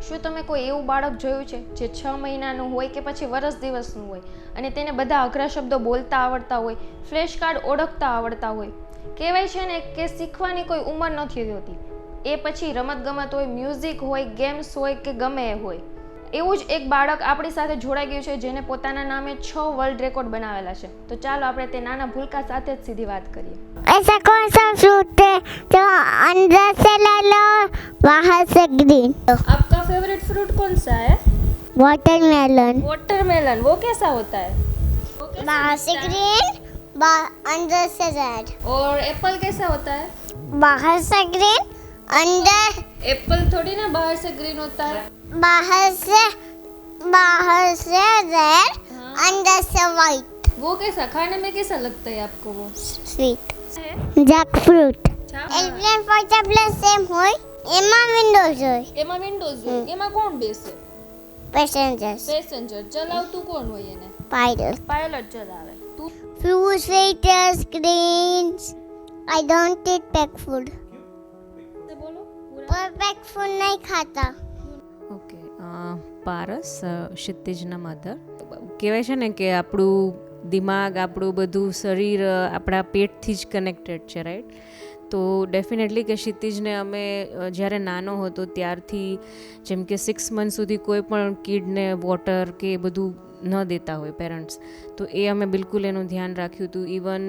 શું તમે કોઈ એવું બાળક જોયું છે જે 6 મહિનાનું હોય કે પછી વર્ષ દિવસનું હોય અને તેને બધા અઘરા શબ્દો બોલતા આવડતા હોય, ફ્લેશ કાર્ડ ઓળખતા આવડતા હોય? કહેવાય છે ને કે શીખવાની કોઈ ઉંમર નથી હોતી, એ પછી રમતગમત હોય, મ્યુઝિક હોય, ગેમ્સ હોય કે ગમે એ હોય. એવું જ એક બાળક આપણી સાથે જોડાઈ ગયું છે જેને પોતાના નામે 6 વર્લ્ડ રેકોર્ડ બનાવેલા છે. તો ચાલો આપણે તે નાના ભૂલકા સાથે જ સીધી વાત કરીએ. ऐसा कौन सा फ्रूट है जो अंदर से लाल और बाहर से ग्रीन? आपका फेवरेट फ्रूट कौन सा है? वाटरमेलन. वाटरमेलन. वो कैसा होता है? बाहर से ग्रीन, अंदर से रेड. और एप्पल कैसा होता है? बाहर से ग्रीन, अंदर एप्पल थोड़ी ना बाहर से ग्रीन होता है. बाहर से रेड, अंदर से व्हाइट. वो कैसा खाने में कैसा लगता है आपको? वो स्वीट. जैकफ्रूट. अच्छा, એરપ્લેન ફરતા પ્લસ સેમ હોય, એમાં વિન્ડોઝ હોય. એમાં વિન્ડોઝ હોય, એમાં કોણ બેસે? પેસેન્જર્સ. પેસેન્જર. ચલાવતું કોણ હોય એને? પાયલટ. પાયલટ ચલાવે. તું Fruits, waiters, greens. I don't eat pet food. બોલો. पर pet food नहीं खाता. ઓકે, પારસ, ક્ષિતિજના મધર. કહેવાય છે ને કે આપણું દિમાગ, આપણું બધું શરીર આપણા પેટથી જ કનેક્ટેડ છે, રાઈટ? તો ડેફિનેટલી કે ક્ષિતિજને અમે જ્યારે નાનો હતો ત્યારથી, જેમ કે 6 મંથ સુધી કોઈ પણ કિડને વોટર કે એ બધું ન દેતા હોય પેરેન્ટ્સ, તો એ અમે બિલકુલ એનું ધ્યાન રાખ્યું હતું. ઇવન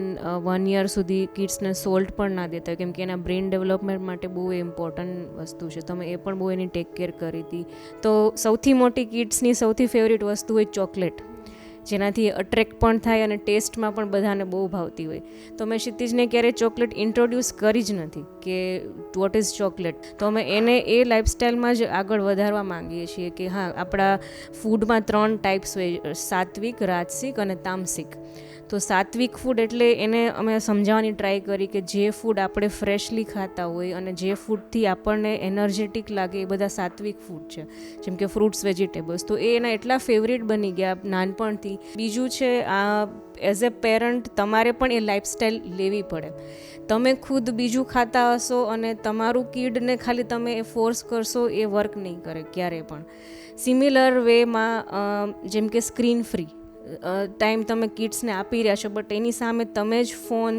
1 યર સુધી કિડ્સને સોલ્ટ પણ ના દેતા હોય, કેમ કે એના બ્રેઇન ડેવલપમેન્ટ માટે બહુ ઇમ્પોર્ટન્ટ વસ્તુ છે. તો અમે એ પણ બહુ એની ટેક કેર કરી હતી. તો સૌથી મોટી કિડ્સની સૌથી ફેવરિટ વસ્તુ હોય ચોકલેટ, જેનાથી અટ્રેક્ટ પણ થાય અને ટેસ્ટમાં પણ બધાને બહુ ભાવતી હોય. તો મેં ક્ષિતિજને ક્યારેય ચોકલેટ ઇન્ટ્રોડ્યુસ કરી જ નથી કે વોટ ઇઝ ચોકલેટ. તો અમે એને એ લાઈફસ્ટાઈલમાં જ આગળ વધારવા માંગીએ છીએ કે હા, આપણા ફૂડમાં 3 ટાઈપ્સ હોય, સાત્વિક, રાજસિક અને તામસિક. તો સાત્વિક ફૂડ એટલે એને અમે સમજાવવાની ટ્રાય કરી કે જે ફૂડ આપણે ફ્રેશલી ખાતા હોય અને જે ફૂડથી આપણને એનર્જેટિક લાગે એ બધા સાત્વિક ફૂડ છે, જેમ કે ફ્રૂટ્સ, વેજીટેબલ્સ. તો એ એના એટલા ફેવરિટ બની ગયા નાનપણથી. બીજું છે, આ એઝ એ પેરન્ટ તમારે પણ એ લાઈફસ્ટાઈલ લેવી પડે. તમે ખુદ બીજું ખાતા હશો અને તમારું કિડને ખાલી તમે એ ફોર્સ કરશો, એ વર્ક નહીં કરે ક્યારેય પણ. સિમિલર વેમાં જેમ કે સ્ક્રીન ફ્રી ટાઈમ તમે કિડ્સને આપી રહ્યા છો, બટ એની સામે તમે જ ફોન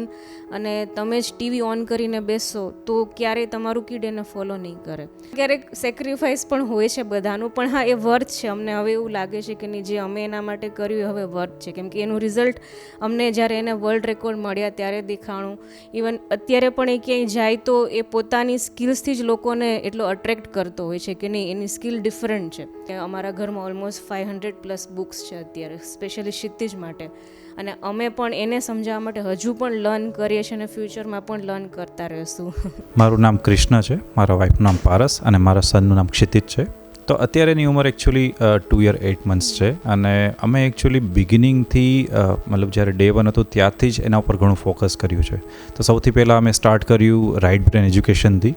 અને તમે જ ટીવી ઓન કરીને બેસો તો ક્યારેય તમારું કિડ એને ફોલો નહીં કરે. ક્યારેક સેક્રિફાઈસ પણ હોય છે બધાનું, પણ હા, એ વર્થ છે. અમને હવે એવું લાગે છે કે નહીં, જે અમે એના માટે કર્યું એ હવે વર્થ છે, કેમ કે એનું રિઝલ્ટ અમને જ્યારે એને વર્લ્ડ રેકોર્ડ મળ્યા ત્યારે દેખાણું. ઇવન અત્યારે પણ એ ક્યાંય જાય તો એ પોતાની સ્કિલ્સથી જ લોકોને એટલો અટ્રેક્ટ કરતો હોય છે કે નહીં, એની સ્કિલ ડિફરન્ટ છે. અમારા ઘરમાં ઓલમોસ્ટ 500+ બુક્સ છે અત્યારે, સ્પેશિયલી ક્ષિતિજ માટે. અને અમે પણ એને સમજાવવા માટે હજુ પણ લર્ન કરીએ છીએ અને ફ્યુચરમાં પણ લર્ન કરતા રહીશું. મારું નામ કૃષ્ણ છે, મારા વાઈફનું નામ પારસ અને મારા સનનું નામ ક્ષિતિજ છે. તો અત્યારે એની ઉંમર એકચ્યુઅલી 2 યર 8 મંથ્સ છે. અને અમે એકચ્યુઅલી બિગિનિંગથી મતલબ જ્યારે ડે 1 હતું ત્યારથી જ એના ઉપર ઘણું ફોકસ કર્યું છે. તો સૌથી પહેલાં અમે સ્ટાર્ટ કર્યું રાઇટ બ્રેન એજ્યુકેશનથી,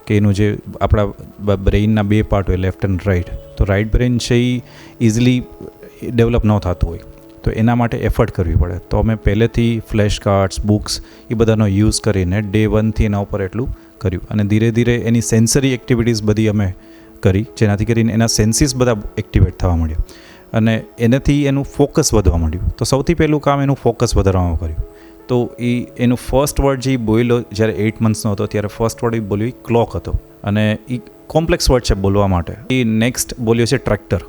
કે એનું જે આપણા બ્રેઇનના 2 પાર્ટ હોય, લેફ્ટ એન્ડ રાઇટ. તો રાઇટ બ્રેન છે એ ઇઝીલી ડેવલપ ન થતું હોય, તો એના માટે એફર્ટ કરવી પડે. તો અમે પહેલેથી ફ્લેશ કાર્ડ્સ, બુક્સ એ બધાનો યુઝ કરીને ડે 1થી એના ઉપર એટલું કર્યું. અને ધીરે ધીરે એની સેન્સરી એક્ટિવિટીઝ બધી અમે કરી, જેનાથી કરીને એના સેન્સીસ બધા એક્ટિવેટ થવા માંડ્યા અને એનાથી એનું ફોકસ વધવા માંડ્યું. તો સૌથી પહેલું કામ એનું ફોકસ વધારવામાં કર્યું. તો એનું ફર્સ્ટ વર્ડ જે બોલ્યો જ્યારે 8 મંથ્સનો હતો ત્યારે ફર્સ્ટ વર્ડ એ બોલ્યો એ ક્લોક હતો, અને એ કોમ્પ્લેક્સ વર્ડ છે બોલવા માટે. એ નેક્સ્ટ બોલ્યો છે ટ્રેક્ટર,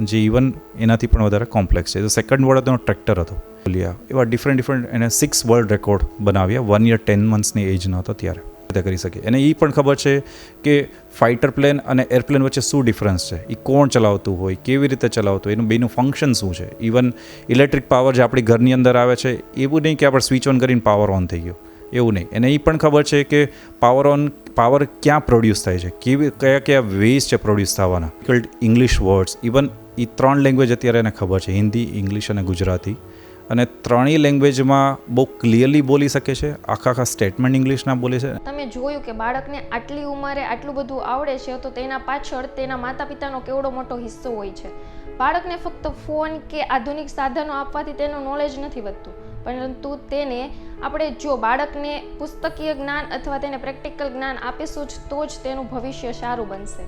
જે ઇવન એનાથી પણ વધારે કોમ્પ્લેક્સ છે. તો સેકન્ડ વર્ડ હતો ટ્રેક્ટર હતો બોલ્યા. એવા ડિફરન્ટ એને 6 વર્લ્ડ રેકોર્ડ બનાવ્યા 1 યર 10 મંથ્સની એજનો હતો ત્યારે કરી શકે. અને એ પણ ખબર છે કે ફાઇટર પ્લેન અને એરપ્લેન વચ્ચે શું ડિફરન્સ છે, એ કોણ ચલાવતું હોય, કેવી રીતે ચલાવતું હોય, એનું બેનું ફંક્શન શું છે. ઇવન ઇલેક્ટ્રિક પાવર જે આપણી ઘરની અંદર આવે છે, એવું નહીં કે આપણે સ્વિચ ઓન કરીને પાવર ઓન થઈ ગયો, એવું નહીં. એને એ પણ ખબર છે કે પાવર ક્યાં પ્રોડ્યુસ થાય છે, કયા વેઝ છે પ્રોડ્યુસ થવાના. ઇંગ્લિશ વર્ડ્સ, ઇવન એ 3 લેંગ્વેજ અત્યારે એને ખબર છે, હિન્દી, ઇંગ્લિશ અને ગુજરાતી. અને 3 લેંગ્વેજમાં બહુ ક્લિયરલી બોલી શકે છે, આખા સ્ટેટમેન્ટ ઇંગ્લિશના બોલે છે. તમે જોયું કે બાળકને આટલી ઉંમરે આટલું બધું આવડે છે, તો તેના પાછળ તેના માતા પિતાનો કેવડો મોટો હિસ્સો હોય છે. બાળકને ફક્ત ફોન કે આધુનિક સાધનો આપવાથી તેનું નોલેજ નથી વધતું, પરંતુ તેને આપણે જો બાળકને પુસ્તકીય જ્ઞાન અથવા તેને પ્રેક્ટિકલ જ્ઞાન આપીશું જ તો જ તેનું ભવિષ્ય સારું બનશે.